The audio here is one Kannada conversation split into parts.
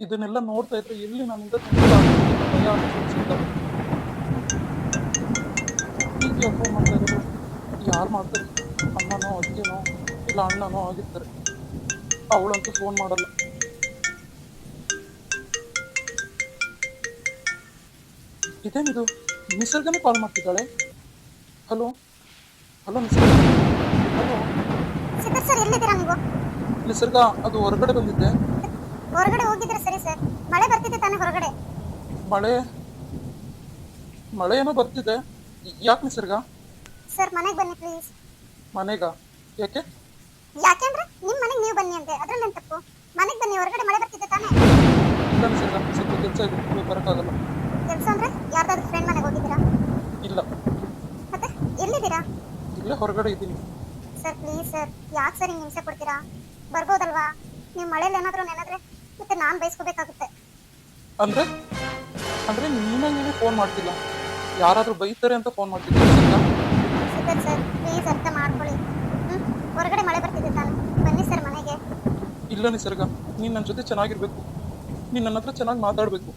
ಇದನ್ನೆಲ್ಲ ನೋಡ್ತಾ ಇದ್ರೆ ಎಲ್ಲಿ ನನ್ನಿಂದ ತುಂಬ ಭಯ ಅನ್ಸುತ್ತೆ. ಈಗ ಫೋನ್ ಮಾಡ್ತಾ ಇರೋದು ಯಾರು ಮಾಡ್ತಾರೆ? ಅಮ್ಮನೋ ಅಜ್ಜಿನೋ ಇಲ್ಲ ಅಣ್ಣನೋ ಆಗಿರ್ತಾರೆ. ಅವಳಂತೂ ಫೋನ್ ಮಾಡಲ್ಲ. ಇದೇನಿದು? ನಿಸರ್ಗನೇ ಕಾಲ್ ಮಾಡ್ತಿದ್ದಾಳೆ. ಹಲೋ ಹಲೋ ನಿಸರ್ಗ, ಹಲೋ ಸಿದ್ಧಾರ್ಥ್ ಸರ್ ಎಲ್ಲಿದ್ದೀರಾ ನೀವು? ನಿಸರ್ಗ, ಅದು ಹೊರಗಡೆ ಬಂದಿದ್ದೆ. ಹೊರಗಡೆ ಹೋಗಿದ್ರೆ ಸರಿ ಸರ್. ಮಳೆ ಬರ್ತಿದೆ ತಾನೇ ಹೊರಗಡೆ? ಮಳೆ ಮಳೆ ಏನೋ ಬರ್ತಿದೆ. ಯಾಕೆ ನಿಸರ್ಗ? ಸರ್ ಮನೆಗೆ ಬನ್ನಿ ಪ್ಲೀಸ್. ಮನೆಗ? ಯಾಕೆ? ಯಾಕೆಂದ್ರೆ ನಿಮ್ ಮನೆಗೆ ನೀವು ಬನ್ನಿ ಅಂತೆ, ಅದ್ರಲ್ಲೇನ್ ತಪ್ಪು? ಮನೆಗೆ ಬನ್ನಿ, ಹೊರಗಡೆ ಮಳೆ ಬರ್ತಿದೆ ತಾನೇ? ಇಲ್ಲ ನಿಸರ್ಗ, ಸ್ವಲ್ಪ ಕೆಲಸ ಇದೆ, ಇವಾಗ ಬರೋಕ್ಕಾಗಲ್ಲ. ಕೆಲಸ ಅಂದ್ರೆ ಯಾರ್ದಾದ್ರು ಫ್ರೆಂಡ್ ಮನೆಗೆ ಹೋಗಿದ್ದೀರಾ? ಇಲ್ಲ, ಮತ್ತೆ ಎಲ್ಲಿದ್ದೀರಾ? ಇಲ್ಲೇ ಹೊರಗಡೆ ಇದ್ದೀನಿ. ಸರ್ ಪ್ಲೀಸ್ ಸರ್, ಯಾಕೆ ಸರ್ ಹಿಂಗ್ ಹಿಂಸೆ ಕೊಡ್ತೀರಾ? ಬರ್ಬೋದಲ್ವಾ? ನೀವು ಮಳೆಯಲ್ಲಿ ಏನಾದ್ರೂ ನೆನೆದ್ರೆ ಮತ್ತೆ ನಾನ್ ಬೈಸ್ಕೋಬೇಕಾಗುತ್ತೆ. ಅಂದ್ರೆ ಅಂದ್ರೆ ನೀನೇ ಫೋನ್ ಮಾಡ್ತಿಲ್ಲ, ಯಾರಾದ್ರೂ ಬೈತಾರೆ ಅಂತ ಫೋನ್ ಮಾಡ್ತಿದ್ದೆ ನಿಸರ್ಗ. ಸಿದ್ಧಾರ್ಥ್ ಸರ್ ಪ್ಲೀಸ್ ಅರ್ಥ ಮಾಡ್ಕೊಳ್ಳಿ. ಹೊರಗಡೆ ಮಳೆ ಬರ್ತಿದೆ ತಾನೆ, ಬನ್ನಿ ಸರ್ ಮನೆಗೆ. ಇಲ್ಲ ನಿಸರ್ಗ, ನೀನ್ ನನ್ನ ಜೊತೆ ಚೆನ್ನಾಗಿರ್ಬೇಕು, ನೀನ್ ನನ್ನ ಹತ್ರ ಚೆನ್ನಾಗಿ ಮಾತಾಡ್ಬೇಕು,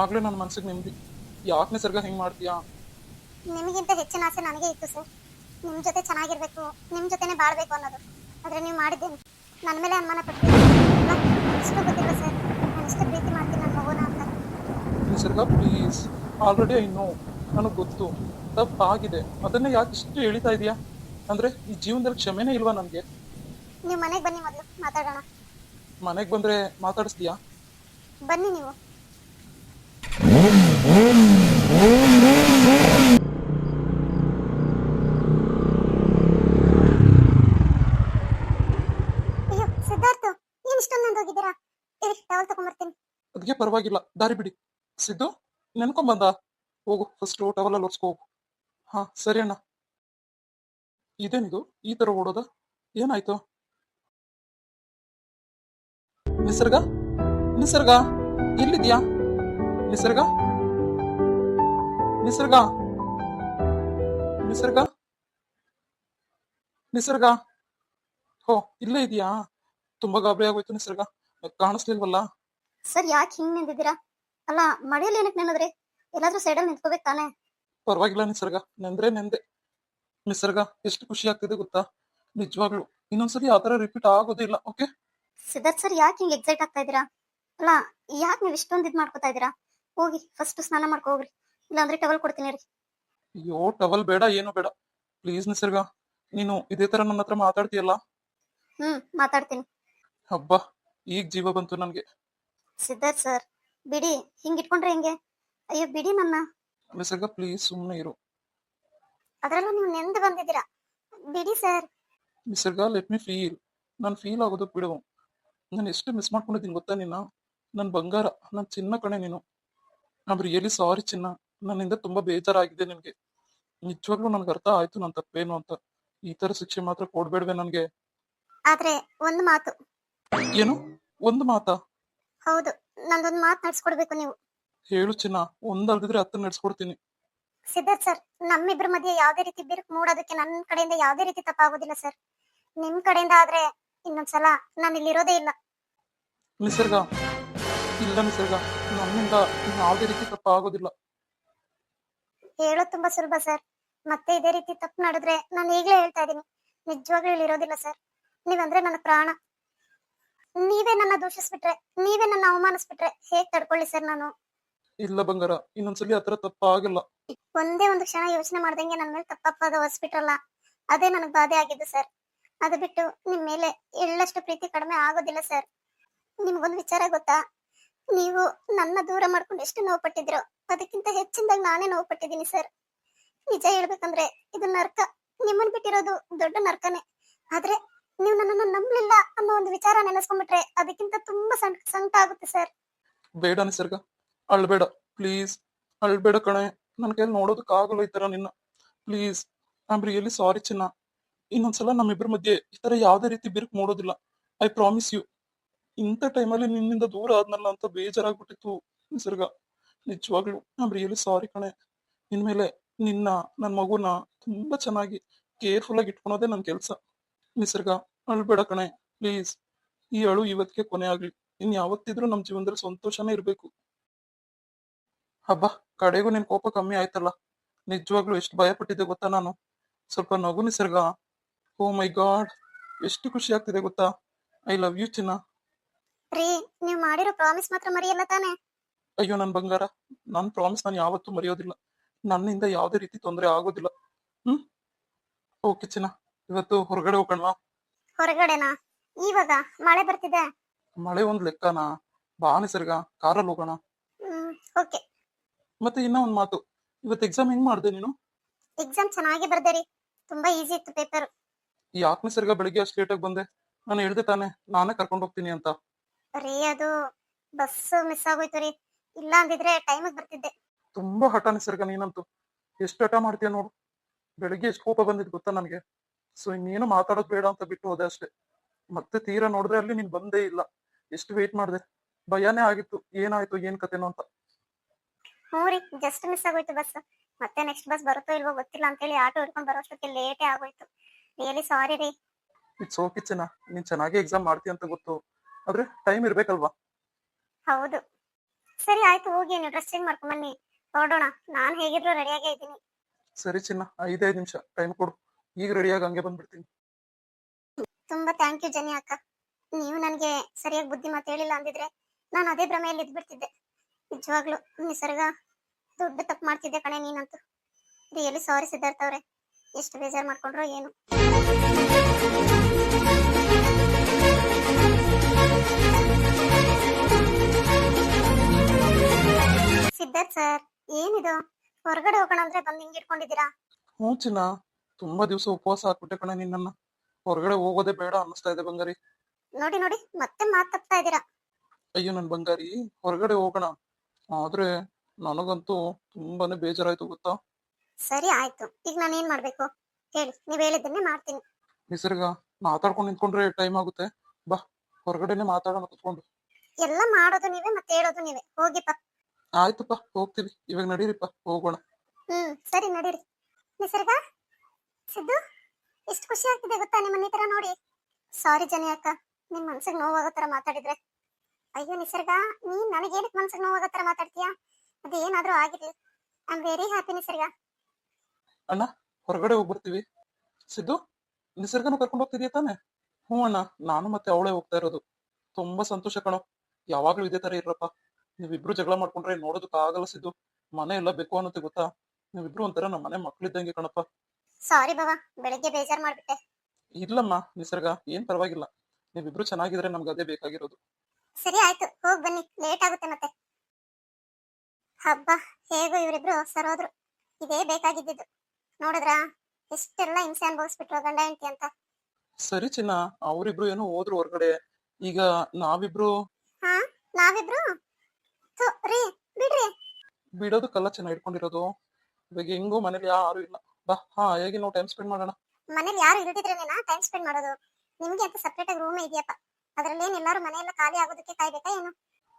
ಆಗ್ಲೇ ನನ್ನ ಮನ್ಸಿಗೆ ನೆಮ್ಮದಿ. ಯಾಕೆ ನಿಸರ್ಗ ಹಿಂಗ್ ಮಾಡ್ತೀಯಾ? ನಿಮಗಿಂತ ಹೆಚ್ಚಿನ ಆಸೆ ನನಗೆ ಇತ್ತು ಸರ್. ನಿಮ್ ಜೊತೆ ಚೆನ್ನಾಗಿರ್ಬೇಕು, ನಿಮ್ ಜೊತೆನೆ ಬಾಳ್ಬೇಕು ಅನ್ನೋದು. ಆದ್ರೆ ನೀವು ಮಾಡಿದ್ದೇನೆ, ನನ್ನ ಮೇಲೆ ಅನುಮಾನ ಪಡ್ತೀನಿ. ಇಷ್ಟು ಗೊತ್ತಿಲ್ಲ ಸರ್, ನಾನು ಇಷ್ಟು ಪ್ರೀತಿ ಮಾಡ್ತೀನಿ ನನ್ನ ಮಗುನ ಅಂತ. ನಿಸರ್ಗ ಪ್ಲೀಸ್, ಆಲ್ರೆಡಿ ಐ ನೋ, ನನಗೆ ಗೊತ್ತು ತಪ್ಪಾಗಿದೆ, ಅದನ್ನೇ ಯಾಕೆ ಇಷ್ಟು ಎಳಿತಾ ಇದೀಯಾ? ಅಂದ್ರೆ ಈ ಜೀವನದಲ್ಲಿ ಕ್ಷಮೆನೇ ಇಲ್ವಾ ನನ್ಗೆ? ನೀವು ಮನೆಗೆ ಬನ್ನಿ, ಮೊದಲು ಮಾತಾಡೋಣ. ಮನೆಗೆ ಬಂದ್ರೆ ಮಾತಾಡಿಸ್ತೀಯಾ? ಬನ್ನಿ ನೀವು. ಅಯ್ಯೋ ಸಿದ್ಧಾರ್ಥ, ಏನ್ ಇಷ್ಟೊಂದು ನಂದೋಗಿದ್ದೀರಾ? ಇರಿ ಟವಲ್ ತಗೊಂಡ್ಬರ್ತೀನಿ. ಅದಕ್ಕೆ ಪರವಾಗಿಲ್ಲ, ದಾರಿ ಬಿಡಿ. ಸಿದ್ದು, ನೆನ್ಕೊಂಬಂದ? ಹೋಗು, ಫಸ್ಟ್ ಟವಲಲ್ಲಿ ಒರ್ಸ್ಕೋ ಹೋಗು. ಹಾ ಸರಿ ಅಣ್ಣ. ಇದೇನಿದು ಈ ತರ ಓಡೋದ? ಏನಾಯ್ತು? ನಿಸರ್ಗ, ನಿಸರ್ಗ, ಎಲ್ಲಿದ್ಯಾ? ನಿಸರ್ಗ, ನಿಸರ್ಗ, ನಿಸರ್ಗ, ನಿಸರ್ಗ, ಹೋ ಇಲ್ಲೇ ಇದೆಯಾ? ತುಂಬಾ ಗಾಬರಿ ಆಗೋಯ್ತು ನಿಸರ್ಗ, ಕಾಣಿಸ್ಲಿಲ್ವಲ್ಲ? ಸರ್ ಯಾಕೆ ಹಿಂಗ್ ನಿಂತಿದ್ದೀರಾ? ಅಲ್ಲ ಮಳೆಯಲ್ಲಿ ಏನಕ್ಕೆ ನೆನದ್ರಿ? ಎಲ್ಲಾದ್ರೂ ಸೈಡಲ್ಲಿ ನಿಂತ್ಕೋಬೇಕು ತಾನೇ? ಪರವಾಗಿಲ್ಲ ನಿಸರ್ಗ, ನೆಂದೆ. ನಿಸರ್ಗ, ಎಷ್ಟು ಖುಷಿ ಆಗ್ತಿದೆ ಗೊತ್ತಾ? ನಿಜವಾಗ್ಲು ಇನ್ನೊಂದ್ಸರಿ ಆ ತರ ರಿಪೀಟ್ ಆಗೋದೇ ಇಲ್ಲ. ಓಕೆ ಸಿದ್ಧಾರ್ಥ್ ಸರ್ ಯಾಕೆ ಹಿಂಗ್ ಎಕ್ಸೈಟ್ ಆಗ್ತಾ ಇದೀರಾ? ಅಲ್ಲ ಯಾಕೆ ನೀವು ಇಷ್ಟೊಂದು ಇದ್ ಮಾಡ್ಕೋತಾ ಇದೀರಾ? ಹೋಗಿ ಫಸ್ಟ್ ಸ್ನಾನ ಮಾಡ್ಕೊ ಹೋಗ್ರಿ, ಇಲ್ಲಾಂದ್ರೆ ಟವಲ್ ಕೊಡ್ತೀನಿ ರೀ. ಅಯ್ಯೋ, ಟವಲ್ ಬೇಡ, ಏನು ಬೇಡ. ಪ್ಲೀಸ್ ನಿಸರ್ಗ, ನೀನು ಇದೇ ತರ ನನ್ನ ಹತ್ರ ಮಾತಾಡ್ತೀಯಲ್ಲ? ಮಾತಾಡ್ತೀನಿ. ಹಬ್ಬ, ಈಗ ಜೀವ ಬಂತು ನನ್ಗೆ. ಸಿದ್ಧಾರ್ಥ್ ಸರ್ ಬಿಡಿ, ಹಿಂಗ್ ಇಟ್ಕೊಂಡ್ರೆ ಹೆಂಗೆ? ಅಯ್ಯೋ ಬಿಡಿ ನನ್ನ. ನಿಸರ್ಗ ಪ್ಲೀಸ್ ಸುಮ್ಮನೆ ಇರು. ಅದ್ರಲ್ಲೂ ನೀವು ನೆಂದು ಬಂದಿದ್ದೀರಾ, ಬಿಡಿ ಸರ್. ನಿಸರ್ಗ ಲೆಟ್ ಮಿ ಫೀಲ್. ನಾನು ಫೀಲ್ ಆಗೋದಕ್ಕೆ ಬಿಡು. ನಾನು ಎಷ್ಟು ಮಿಸ್ ಮಾಡ್ಕೊಂಡಿದ್ದೀನಿ ಗೊತ್ತಾ ನಿನ್ನ? ನನ್ನ ಬಂಗಾರ, ನನ್ನ ಚಿನ್ನ ಕಣೆ ನೀನು. ಐಮ್ ರಿಯಲಿ ಸಾರಿ ಚಿನ್ನ, ನನ್ನಿಂದ ತುಂಬಾ ಬೇಜಾರಾಗಿದೆ ನಿನ್ಗೆ. ನಿಜವಾಗ್ಲೂ ನನ್ಗೆ ಅರ್ಥ ಆಯ್ತು ನನ್ನ ತಪ್ಪೇನು ಅಂತ. ಈ ತರ ಶಿಕ್ಷೆ ಮಾತ್ರ ಕೊಡ್ಬೇಡ್ವೆ ನನ್ಗೆ. ಆದ್ರೆ ಒಂದು ಮಾತು. ಏನು? ಒಂದು ಮಾತಾ? ಹೌದು, ನಂದೊಂದು ಮಾತು ನಡ್ಸ್ಕೊಡ್ಬೇಕು ನೀವು. ಹೇಳು ಚಿನ್ನ, ಒಂದಲ್ದಿದ್ರೆ 10 ನಡ್ಸ್ಕೊಡ್ತೀನಿ. ಸಿದ್ಧಾರ್ಥ್ ಸರ್, ನಮ್ಮಿಬ್ರ ಮಧ್ಯೆ ಯಾವ್ದೇ ರೀತಿ ಬಿರುಕು ಮೂಡೋದಕ್ಕೆ ನನ್ನ ಕಡೆಯಿಂದ ಯಾವ್ದೇ ರೀತಿ ತಪ್ಪಾಗೋದಿಲ್ಲ ಸರ್. ನಿಮ್ ಕಡೆಯಿಂದ ಆದ್ರೆ ಇನ್ನೊಂದ್ಸಲ ನಾನು ಇಲ್ಲಿರೋದೇ ಇಲ್ಲ. ನಿಸರ್ಗ, ಇಲ್ಲ ನಿಸರ್ಗ, ನನ್ನಿಂದ ಯಾವುದೇ ರೀತಿ ತಪ್ಪ ಆಗೋದಿಲ್ಲ. ಹೇಳೋದು ತುಂಬಾ ಸುಲಭ ಸರ್, ಮತ್ತೆ ಇದೇ ರೀತಿ ತಪ್ಪು ನಡೆದ್ರೆ ನಾನು ಈಗಲೇ ಹೇಳ್ತಾ ಇದ್ದೀನಿ, ನಿಜವಾಗ್ಲೂ ಇಲ್ಲಿರೋದಿಲ್ಲ ಸರ್. ನೀವಂದ್ರೆ ನನ್ನ ಪ್ರಾಣ. ನೀವೇ ನನ್ನ ದೂಷಿಸ್ಬಿಟ್ರೆ, ನೀವೇ ನನ್ನ ಅವಮಾನಿಸ್ಬಿಟ್ರೆ ಹೇಗ್ ತಡ್ಕೊಳ್ಳಿ ಸರ್ ನಾನು? ಇಲ್ಲ ಬಂಗಾರ, ಇನ್ನೊಂದ್ಸಲಿ ಆತರ ತಪ್ಪ ಆಗಿಲ್ಲ. ಒಂದೇ ಒಂದು ಕ್ಷಣ ಯೋಚನೆ ಮಾಡ್ದಂಗೆ ನನ್ನ ಮೇಲೆ ತಪ್ಪಪ್ಪಾದ ಹೊಸ್ಬಿಟ್ರಲ್ಲ, ಅದೇ ನನಗೆ ಬಾಧೆ ಆಗಿದ್ದು ಸರ್. ಅದು ಬಿಟ್ಟು ನಿಮ್ ಮೇಲೆ ಎಳ್ಳಷ್ಟು ಪ್ರೀತಿ ಕಡಿಮೆ ಆಗೋದಿಲ್ಲ ಸರ್. ನಿಮ್ಗೊಂದು ವಿಚಾರ ಗೊತ್ತಾ? ನೀವು ನನ್ನ ದೂರ ಮಾಡ್ಕೊಂಡು ಎಷ್ಟು ನೋವು ಪಟ್ಟಿದ್ರೋ ಅದಕ್ಕಿಂತ ಹೆಚ್ಚಿನದಾಗಿ ನಾನೇ ನೋವು ಪಟ್ಟಿದ್ದೀನಿ ಸರ್. ನಿಜ ಹೇಳ್ಬೇಕಂದ್ರೆ ಇದು ನರ್ಕ. ನಿಮ್ಮನ್ ಬಿಟ್ಟಿರೋದು ದೊಡ್ಡ ನರ್ಕನೇ. ಆದ್ರೆ ನೀವು ನನ್ನನ್ನು ನಂಬಲಿಲ್ಲ ಅನ್ನೋ ಒಂದು ವಿಚಾರ ನೆನೆಸ್ಕೊಂಡ್ಬಿಟ್ರೆ ಅದಕ್ಕಿಂತ ತುಂಬಾ ಸಂಕಟ ಆಗುತ್ತೆ ಸರ್. ಬೇಡ ನಿಸರ್ಗ, ಅಳ್ಬೇಡ ಪ್ಲೀಸ್, ಅಳ್ಬೇಡ ಕಣೆ. ನನ್ನ ಕೈಯಲ್ಲಿ ನೋಡೋದಕ್ಕಾಗಲ್ಲ ಈ ತರ ನಿನ್ನ. ಪ್ಲೀಸ್, ಐಮ್ ರಿಯಲಿ ಸಾರಿ ಚಿನ್ನ. ಇನ್ನೊಂದ್ಸಲ ನಮ್ಮಿಬ್ಬರ ಮಧ್ಯೆ ಈ ತರ ಯಾವ್ದೇ ರೀತಿ ಬಿರುಕು ಮೂಡೋದಿಲ್ಲ. I promise you. ಇಂಥ ಟೈಮಲ್ಲಿ ನಿನ್ನಿಂದ ದೂರ ಆದ್ನಲ್ಲ ಅಂತ ಬೇಜಾರಾಗ್ಬಿಟ್ಟಿತ್ತು ನಿಸರ್ಗ. ನಿಜವಾಗ್ಲು ಐಮ್ ರಿಯಲಿ ಸಾರಿ ಕಣೆ. ಇನ್ಮೇಲೆ ನಿನ್ನ, ನನ್ನ ಮಗುನ ತುಂಬಾ ಚೆನ್ನಾಗಿ ಕೇರ್ಫುಲ್ ಆಗಿ ಇಟ್ಕೊಳೋದೇ ನನ್ನ ಕೆಲಸ. ನಿಸರ್ಗ, ಅಳ್ಬೇಡ ಕಣೆ ಪ್ಲೀಸ್. ಈ ಅಳು ಇವತ್ತಿಗೆ ಕೊನೆ ಆಗ್ಲಿ. ಇನ್ ಯಾವತ್ತಿದ್ರೂ ನಮ್ ಜೀವನದಲ್ಲಿ ಸಂತೋಷನೇ ಇರ್ಬೇಕು. ಹಬ್ಬ, ಕಡೆಗೂ ನಿನ್ ಕೋಪ ಕಮ್ಮಿ ಆಯ್ತಲ್ಲ. ನಿಜವಾಗ್ಲೂ ಎಷ್ಟು ಭಯ ಪಟ್ಟಿದ್ದೆ ಗೊತ್ತಾ ನಾನು. ಸ್ವಲ್ಪ ನಗು ನಿಸರ್ಗ. ಓ ಮೈ ಗಾಡ್, ಎಷ್ಟು ಖುಷಿ ಆಗ್ತಿದೆ ಗೊತ್ತಾ. ಐ ಲವ್ ಯು ಚಿನ್ನ. ರೀ, ನೀವ್ ಮಾಡಿರೋ ಪ್ರಾಮಿಸ್ ಮಾತ್ರ ಮರೆಯಲ್ಲ ತಾನೆ? ಅಯ್ಯೋ ನನ್ ಬಂಗಾರ, ನನ್ ಪ್ರಾಮಿಸ್ ನಾನು ಯಾವತ್ತೂ ಮರೆಯೋದಿಲ್ಲ. ನನ್ನಿಂದ ಯಾವುದೇ ರೀತಿ ತೊಂದರೆ ಆಗೋದಿಲ್ಲ. ಹ್ಮ್. ಓಕೆ ಚಿನ್ನ, ಇವತ್ತು ಹೊರಗಡೆ ಹೋಗೋಣವಾ? ಹೊರಗಡೆನಾ? ಇವಾಗ ಮಳೆ ಬರ್ತಿದೆ. ಮಳೆ ಒಂದ್ ಲೆಕ್ಕನಾ? ಬಾ ನಿಸರ್ಗ, ಕಾರಲ್ಲಿ ಹೋಗೋಣ. ಓಕೆ. ಮತ್ತೆ ಇನ್ನ ಒಂದ್ ಮಾತು, ಇವತ್ತು ಎಕ್ಸಾಮ್ ಹೆಂಗ್ ಮಾಡ್ದೆ ನೀನು? ಎಕ್ಸಾಮ್ ಚೆನ್ನಾಗಿ ಬರ್ದೆ ರೀ. ತುಂಬಾ ಈಸಿ ಇತ್ತು ಪೇಪರ್. ಯಾಕೆ ನಿಸರ್ಗ ಬೆಳಿಗ್ಗೆ ಅಷ್ಟು ಲೇಟಾಗಿ ಬಂದೆ? ನಾನು ಹೇಳ್ದೆ ತಾನೆ ನಾನೇ ಕರ್ಕೊಂಡು ಹೋಗ್ತೀನಿ ಅಂತ. ರೀ, ಅದು ಬಸ್ ಮಿಸ್ ಆಗೋಯ್ತು ರೀ. ಇಲ್ಲ ಅಂದಿದ್ರೆ ಟೈಮಿಗೆ ಬರ್ತಿದ್ದೆ. ತುಂಬಾ ಹಠ ನಿಸರ್ಗ ನೀನಂತೂ. ಎಷ್ಟು ಹಠ ಮಾಡ್ತೀಯ ನೋಡು. ಬೆಳಿಗ್ಗೆ ಎಷ್ಟು ಕೋಪ ಬಂದಿದ್ ಗೊತ್ತಾ ನನಗೆ. ಸೊ ಇನ್ನೇನು ಮಾತಾಡೋದ್ ಬೇಡ ಅಂತ ಬಿಟ್ಟು ಹೋದೆ ಅಷ್ಟೇ. ಮತ್ತೆ ತೀರಾ ನೋಡಿದ್ರೆ ಅಲ್ಲಿ ನೀನ್ ಬಂದೇ ಇಲ್ಲ. ಎಷ್ಟು ವೇಟ್ ಮಾಡಿದೆ, ಭಯನೇ ಆಗಿತ್ತು ಏನಾಯ್ತು ಏನ್ ಕತೆನೋ ಅಂತ. ಹ್ಞೂ ರೀ, ಜಸ್ಟ್ ಮಿಸ್ ಆಗೋಯ್ತು ಬಸ್. ಮತ್ತೆ ನೆಕ್ಸ್ಟ್ ಬಸ್ ಬರುತ್ತೋ ಇಲ್ವೋ ಗೊತ್ತಿಲ್ಲ ಅಂತೇಳಿ ಆಟೋ ಹಿಡ್ಕೊಂಡು ಬರೋಷ್ಟಕ್ಕೆ ಲೇಟೇ ಆಗೋಯ್ತು. ರಿಯಲಿ ಸಾರಿ ರೀ. ಇಟ್ಸ್ ಓಕೆ ಚಿನ್ನ, ನೀನ್ ಚೆನ್ನಾಗಿ ಎಕ್ಸಾಮ್ ಮಾಡ್ತೀಯ ಅಂತ ಗೊತ್ತು, ಆದ್ರೆ ಟೈಮ್ ಇರ್ಬೇಕಲ್ವಾ. ಹೌದು. ಸರಿ ಆಯ್ತು, ಹೋಗಿ ನೀವು ಡ್ರೆಸ್ ಚೇಂಜ್ ಮಾಡ್ಕೊಂಡ್ ಬನ್ನಿ, ಹೊರಡೋಣ. ನಾನು ಹೇಗಿದ್ರು ರೆಡಿಯಾಗೇ ಇದ್ದೀನಿ. ಸರಿ ಚಿನ್ನ, 5 ನಿಮಿಷ ಟೈಮ್ ಕೊಡು, ಈಗ ರೆಡಿಯಾಗಿ ಹಂಗೆ ಬಂದ್ಬಿಡ್ತೀನಿ. ತುಂಬಾ ಥ್ಯಾಂಕ್ ಯು ಜನಿ ಅಕ್ಕ. ನೀವು ನನಗೆ ಸರಿಯಾಗಿ ಬುದ್ಧಿ ಮಾತು ಹೇಳಿಲ್ಲ ಅಂದಿದ್ರೆ ನಾನು ಅದೇ ಭ್ರಮೆಯಲ್ಲಿ ಇದ್ಬಿಡ್ತಿದ್ದೆ. ನಿಜವಾಗ್ಲು ನಿಸರ್ಗ ದೊಡ್ಡ ತಪ್ಪು ಮಾಡ್ತಿದ್ದೆ ಕಣೆ ನೀನಂತೂ. ರಿಯಲಿ ಸಾರಿ ಸಿದ್ಧಾರ್ಥ ಅವ್ರೆ. ಎಷ್ಟು ಬೇಜಾರು ಮಾಡ್ಕೊಂಡ್ರೋ ಏನು. ಸಿದ್ಧಾರ್ಥ್ ಸರ್, ಏನಿದು ಹೊರಗಡೆ ಹೋಗೋಣ ಅಂದ್ರೆ ಬಂದು ಹಿಂಗ್ ಇಟ್ಕೊಂಡಿದ್ದೀರಾ? ಹ್ಞೂ ಚಿನ್ನ, ತುಂಬಾ ದಿವಸ ಉಪವಾಸ ಹಾಕ್ಬಿಟ್ಟೆ ಕಣೆ ನಿನ್ನನ್ನ. ಹೊರಗಡೆ ಹೋಗೋದೇ ಬೇಡ ಅನ್ನಿಸ್ತಾ ಇದೆ ಬಂಗಾರಿ. ನೋಡಿ ನೋಡಿ, ಮತ್ತೆ ಮಾತು ತಪ್ತಾ ಇದ್ದೀರಾ. ಅಯ್ಯೋ ನನ್ ಬಂಗಾರಿ, ಹೊರಗಡೆ ಹೋಗೋಣ, ಆದ್ರೆ ನನಗಂತೂ ತುಂಬಾನೇ ಬೇಜಾರಾಯ್ತು ಗೊತ್ತಾ. ಸರಿ ಆಯ್ತು, ಈಗ ನಾನು ಏನ್ ಮಾಡ್ಬೇಕು ಹೇಳಿ, ನೀವ್ ಹೇಳಿದ್ದನ್ನೇ ಮಾಡ್ತೀನಿ. ನಿಸರ್ಗ, ಮಾತಾಡ್ಕೊಂಡು ನಿಂತ್ಕೊಂಡ್ರೆ ಟೈಮ್ ಆಗುತ್ತೆ. ಬಾ, ಹೊರಗಡೆನೆ ಮಾತಾಡೋಣ ಕುತ್ಕೊಂಡು. ಎಲ್ಲ ಮಾಡೋದು ನೀವೇ ಮತ್ತೆ ಹೇಳೋದು ನೀವೇ. ಹೋಗಿಪ್ಪ. ಆಯ್ತಪ್ಪ, ಹೋಗ್ತೀವಿ. ಇವಾಗ ನಡೀರಿಪ್ಪ, ಹೋಗೋಣ. ಸರಿ ನಡೀರಿ. ನಿಸರ್ಗ, ಸಿದ್ದು, ಎಷ್ಟು ಖುಷಿ ಆಗ್ತಿದೆ ಗೊತ್ತಾ ನಿಮ್ಮನ್ನ ಈ ತರ ನೋಡಿ. ಸಾರಿ ಜನಿ ಅಕ್ಕ, ನಿಮ್ ಮನ್ಸಿಗೆ ನೋವಾಗೋ ತರ ಮಾತಾಡಿದ್ರೆ. ಅಯ್ಯೋ ನಿಸರ್ಗ, ನೀನ್ ನನಗೇನಕ್ಕೆ ಮನ್ಸಿಗೆ ನೋವಾಗೋ ತರ ಮಾತಾಡ್ತೀಯಾ? ಅದೇನಾದ್ರೂ ಆಗಿರ್ಲಿ. ಐ ಆಮ್ ವೆರಿ ಹ್ಯಾಪಿ ನಿಸರ್ಗ. ಅಣ್ಣ, ಹೊರಗಡೆ ಹೋಗ್ಬರ್ತೀವಿ. ಸಿದ್ದು, ನಿಸರ್ಗನು ಕರ್ಕೊಂಡು ಹೋಗ್ತಿದ್ಯಾ ತಾನೆ? ಹ್ಞೂ ಅಣ್ಣ, ನಾನು ಮತ್ತೆ ಅವಳೇ ಹೋಗ್ತಾ ಇರೋದು. ತುಂಬಾ ಸಂತೋಷ ಕಣೋ. ಯಾವಾಗ್ಲೂ ಇದೇ ತರ ಇರಪ್ಪ. ನೀವಿಬ್ರು ಜಗಳ ಮಾಡ್ಕೊಂಡ್ರೆ ನೋಡೋದಕ್ಕೆ ಆಗಲ್ಲ ಸಿದ್ದು. ಮನೆ ಎಲ್ಲ ಬೇಕು ಅನ್ನತ್ತೆ ಗೊತ್ತಾ. ನೀವಿಬ್ರು ಒಂಥರ ನಮ್ಮ ಮನೆ ಮಕ್ಳಿದ್ದಂಗೆ ಕಣಪ್ಪ. ಸಾರಿ ಬಾವ, ಬೆಳಿಗ್ಗೆ ಬೇಜಾರ್ ಮಾಡ್ಬಿಟ್ಟೆ. ಇಲ್ಲಮ್ಮ ನಿಸರ್ಗ, ಏನ್ ಪರವಾಗಿಲ್ಲ. ನೀವಿಬ್ರು ಚೆನ್ನಾಗಿದ್ರೆ ನಮ್ಗೆ ಅದೇ ಬೇಕಾಗಿರೋದು. ಸರಿ ಆಯ್ತು, ಹೋಗ್ ಬನ್ನಿ, ಲೇಟ್ ಆಗುತ್ತೆ ಮತ್ತೆ. ಹಬ್ಬ, ಹೇಗೋ ಇವರಿಬ್ರು ಸರೋದ್ರು. ಇದೇ ಬೇಕಾಗಿದ್ದಿದ್ದು. ನೋಡಿದ್ರಾ, ಎಷ್ಟೆಲ್ಲ ಹಿಂಸೆ ಅನುಭವಿಸ್ಬಿಟ್ರು ಗಂಡ ಹೆಂಡತಿ ಅಂತ. ಸರಿ ಚಿನ್ನ, ಅವರಿಬ್ರು ಏನೋ ಹೋದ್ರು ಹೊರಗಡೆ. ಈಗ ನಾವಿಬ್ರು ಹಾ, ನಾವಿಬ್ರು ರೀ, ಬಿಡ್ರಿ. ಬಿಡೋದಕ್ಕೆಲ್ಲ ಚೆನ್ನಾಗಿ ಇಟ್ಕೊಂಡಿರೋದು. ಇವಾಗ ಹೆಂಗೋ ಮನೇಲಿ ಯಾರು ಇಲ್ಲ. ಬಾ, ಹೇಗೆ ನಾವು ಟೈಮ್ ಸ್ಪೆಂಡ್ ಮಾಡೋಣ. ಮನೇಲಿ ಯಾರು ಇಲ್ದಿದ್ರೇನೇನಾ ಟೈಮ್ ಸ್ಪೆಂಡ್ ಮಾಡೋದು? ನಿಮ್ಗೆ ಅಂತ ಸಪ್ರೇಟ್ ಆಗಿ ರೂಮ್ ಇದೆಯಪ್ಪ. ಅದ್ರಲ್ಲೇನ್ ಎಲ್ಲಾರು ಮನೆಯೆಲ್ಲ ಖಾಲಿ ಆಗೋದಕ್ಕೆ ಕಾಯ್ಬೇಕಾ ಏನು?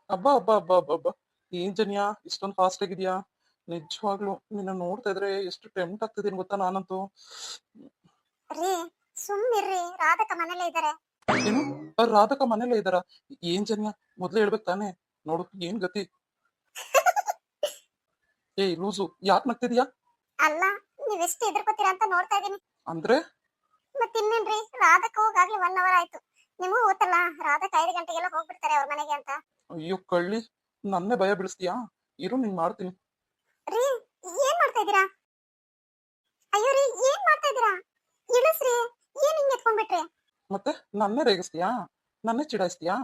ಅಬ್ಬಾ ಅಬ್ಬಾ ಅಬ್ಬಾ ಅಬ್ಬಾ ಅಬ್ಬಾ, ಏನ್ ಜನ್ಯಾ ಇಷ್ಟೊಂದು ಫಾಸ್ಟ್ ಆಗಿದ್ಯಾ? ನಿಜವಾಗ್ಲು ನಿನ್ನ ನೋಡ್ತಾ ಇದ್ರೆ ಎಷ್ಟು ಟೆಂಪ್ಟ್ ಆಗ್ತಿದೀನಿ ಗೊತ್ತಾ ನಾನಂತೂ. ರೀ, ಸುಮ್ನಿರ್ರಿ, ರಾಧಕ ಮನೇಲೇ ಇದಾರೆ. ಏನು, ರಾಧಕ ಮನೇಲೆ ಇದ್ದಾರ? ಏನ್ ಜನ್ಯಾ, ಮೊದ್ಲೇ ಹೇಳ್ಬೇಕು ತಾನೆ. ನೋಡು ಏನ್ ಗತಿ. ಏಯ್ ಲೂಸು, ಯಾಕೆ ನಗ್ತಿದ್ಯಾ? ಅಲ್ಲ, ನೀವೆಷ್ಟು ಎದುರ್ಕೋತೀರಾ ಅಂತ ನೋಡ್ತಾ ಇದೀನಿ. ಅಂದ್ರೆ ಮತ್ತಿನ್ನೇನ್ರಿ, ರಾಧಕ ಹೋಗಾಗ್ಲಿ 1 ಅವರ್ ಆಯ್ತು. ನಿಮಗೂ ಗೊತ್ತಲ್ಲ, ರಾಧಕ 5 ಗಂಟೆಗೆಲ್ಲ ಹೋಗ್ಬಿಡ್ತಾರೆ ಅವ್ರ ಮನೆಗೆ ಅಂತ. ಅಯ್ಯೋ ಕಳ್ಳಿ, ನನ್ನೇ ಭಯ ಬೀಳಿಸ್ತೀಯಾ? ಇರು, ನಿಂಗ್ ಮಾಡ್ತೀನಿ. ರೀ, ಏನ್ ಮಾಡ್ತಾ ಇದೀರಾ? ಅಯ್ಯೋ ರೀ, ಏನ್ ಮಾಡ್ತಾ ಇದೀರಾ? ಇಳಿಸ್ರಿ. ಏನ್ ಹಿಂಗ್ ಎತ್ಕೊಂಡ್ಬಿಟ್ರಿ? ಮತ್ತೆ ನನ್ನೇ ರೇಗಿಸ್ತೀಯಾ? ನನ್ನೇ ಚಿಡಾಯಿಸ್ತೀಯಾ?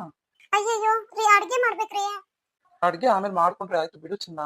ಅಯ್ಯಯ್ಯೋ ರೀ, ಅಡ್ಗೆ ಮಾಡ್ಬೇಕ್ರಿ. ಅಡ್ಗೆ ಆಮೇಲೆ ಮಾಡ್ಕೊಂಡ್ರೆ ಆಯ್ತು ಬಿಡು ಚಿನ್ನ.